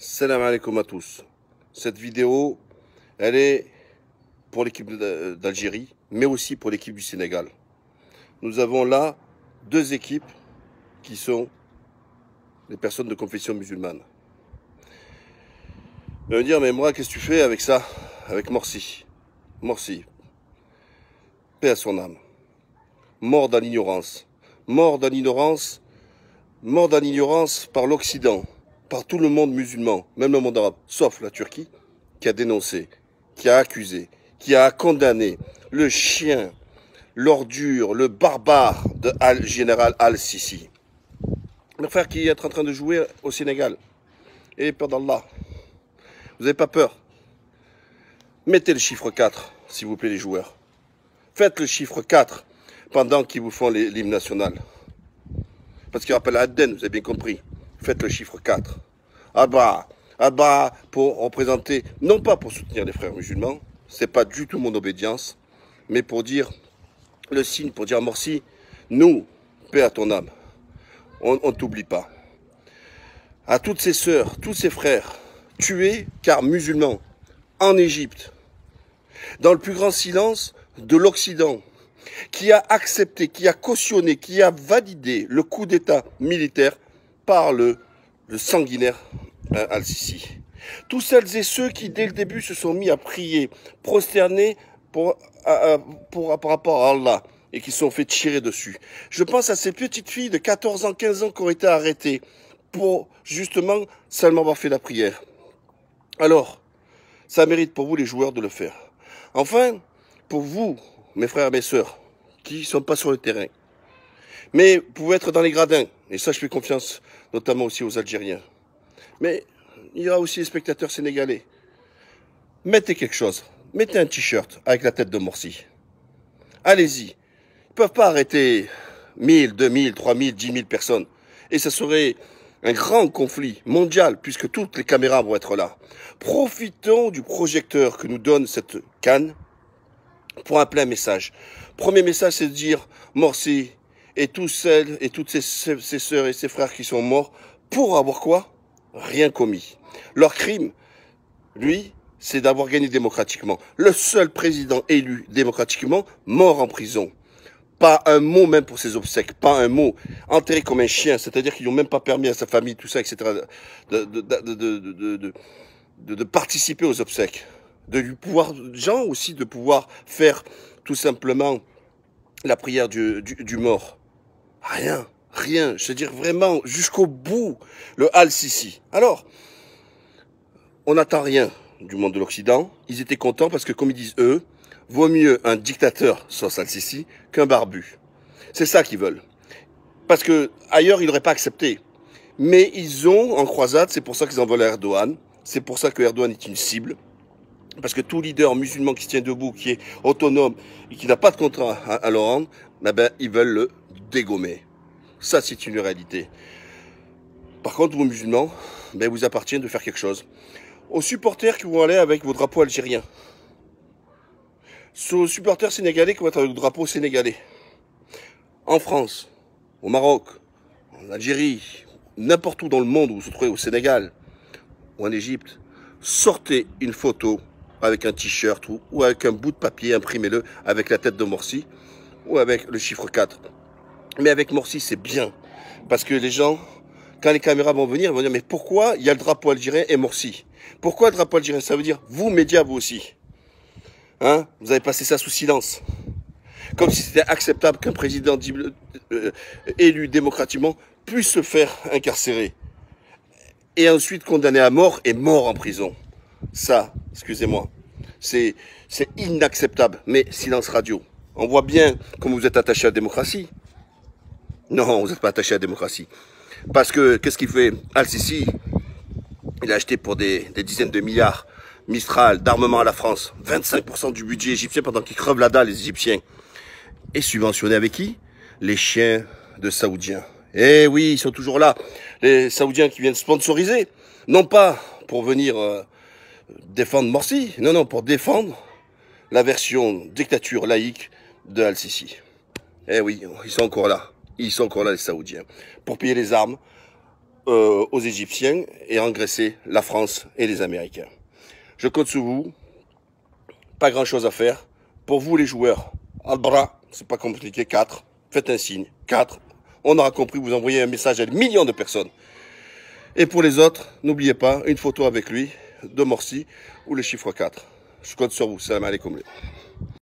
Salam alaikum à tous. Cette vidéo, elle est pour l'équipe d'Algérie, mais aussi pour l'équipe du Sénégal. Nous avons là deux équipes qui sont les personnes de confession musulmane. Vous allez me dire, mais moi, qu'est-ce que tu fais avec ça? Avec Morsi. Morsi, paix à son âme. Mort dans l'ignorance. Mort dans l'ignorance. Mort dans l'ignorance par l'Occident, par tout le monde musulman, même le monde arabe, sauf la Turquie, qui a dénoncé, qui a accusé, qui a condamné le chien, l'ordure, le barbare de général Al-Sisi. Mon frère qui est en train de jouer au Sénégal. Ayez peur d'Allah. Vous n'avez pas peur. Mettez le chiffre 4, s'il vous plaît, les joueurs. Faites le chiffre 4 pendant qu'ils vous font l'hymne national. Parce qu'il rappelle Aden, vous avez bien compris. Faites le chiffre 4. Adba pour représenter, non pas pour soutenir les frères musulmans, c'est pas du tout mon obédience, mais pour dire le signe, pour dire à Morsi, nous, paix à ton âme, on ne t'oublie pas. À toutes ces sœurs, tous ces frères, tués car musulmans, en Égypte, dans le plus grand silence de l'Occident, qui a accepté, qui a cautionné, qui a validé le coup d'État militaire par le sanguinaire Al-Sisi. Tous celles et ceux qui, dès le début, se sont mis à prier, prosternés par rapport à Allah, et qui se sont fait tirer dessus. Je pense à ces petites filles de 14 ans, 15 ans qui ont été arrêtées pour, justement, seulement avoir fait la prière. Alors, ça mérite pour vous, les joueurs, de le faire. Enfin, pour vous, mes frères et mes sœurs, qui ne sont pas sur le terrain, mais vous pouvez être dans les gradins, et ça je fais confiance notamment aussi aux Algériens. Mais il y aura aussi les spectateurs sénégalais. Mettez quelque chose, mettez un t-shirt avec la tête de Morsi. Allez-y. Ils ne peuvent pas arrêter 1000, 2000, 3000, 10 000 personnes. Et ça serait un grand conflit mondial, puisque toutes les caméras vont être là. Profitons du projecteur que nous donne cette canne pour un plein message. Premier message, c'est de dire Morsi et tous celles et toutes ces sœurs et ces frères qui sont morts pour avoir quoi? Rien commis. Leur crime, lui, c'est d'avoir gagné démocratiquement. Le seul président élu démocratiquement mort en prison. Pas un mot même pour ses obsèques, pas un mot. Enterré comme un chien, c'est-à-dire qu'ils n'ont même pas permis à sa famille, tout ça, etc., de participer aux obsèques. De lui pouvoir, gens aussi, de pouvoir faire tout simplement la prière du mort. Rien, rien. Je veux dire vraiment, jusqu'au bout, le Al-Sisi. Alors, on n'attend rien du monde de l'Occident. Ils étaient contents parce que, comme ils disent eux, vaut mieux un dictateur, sauce Al-Sisi, qu'un barbu. C'est ça qu'ils veulent. Parce que ailleurs, ils n'auraient pas accepté. Mais ils ont en croisade, c'est pour ça qu'ils en veulent à Erdogan. C'est pour ça que Erdogan est une cible. Parce que tout leader musulman qui se tient debout, qui est autonome et qui n'a pas de contrat à le rendre, ben, ils veulent le dégommer. Ça, c'est une réalité. Par contre, vous musulmans, ben, vous appartient de faire quelque chose. Aux supporters qui vont aller avec vos drapeaux algériens. Aux supporters sénégalais qui vont être avec le drapeau sénégalais. En France, au Maroc, en Algérie, n'importe où dans le monde où vous vous trouvez, au Sénégal ou en Égypte, sortez une photo avec un t-shirt ou avec un bout de papier, imprimez-le avec la tête de Morsi ou avec le chiffre 4. Mais avec Morsi, c'est bien. Parce que les gens, quand les caméras vont venir, ils vont dire, mais pourquoi il y a le drapeau algérien et Morsi? Pourquoi le drapeau algérien? Ça veut dire, vous, médias, vous aussi. Hein? Vous avez passé ça sous silence. Comme si c'était acceptable qu'un président élu démocratiquement puisse se faire incarcérer. Et ensuite condamné à mort et mort en prison. Ça, excusez-moi, c'est inacceptable. Mais silence radio. On voit bien comme vous êtes attaché à la démocratie. Non, vous n'êtes pas attaché à la démocratie. Parce que, qu'est-ce qu'il fait? Al-Sisi, il a acheté pour des dizaines de milliards Mistral d'armement à la France. 25% du budget égyptien pendant qu'ils crevent la dalle, les Égyptiens. Et subventionné avec qui? Les chiens de Saoudiens. Eh oui, ils sont toujours là. Les Saoudiens qui viennent sponsoriser. Non pas pour venir défendre Morsi. Non, non, pour défendre la version dictature laïque de Al-Sisi. Eh oui, ils sont encore là. Ils sont encore là, les Saoudiens. Pour payer les armes aux Égyptiens et engraisser la France et les Américains. Je compte sur vous. Pas grand chose à faire. Pour vous les joueurs, Albra, c'est pas compliqué, 4. Faites un signe, 4. On aura compris, vous envoyez un message à des millions de personnes. Et pour les autres, n'oubliez pas, une photo avec lui, de Morsi, ou le chiffre 4. Je compte sur vous. Salam alaikum.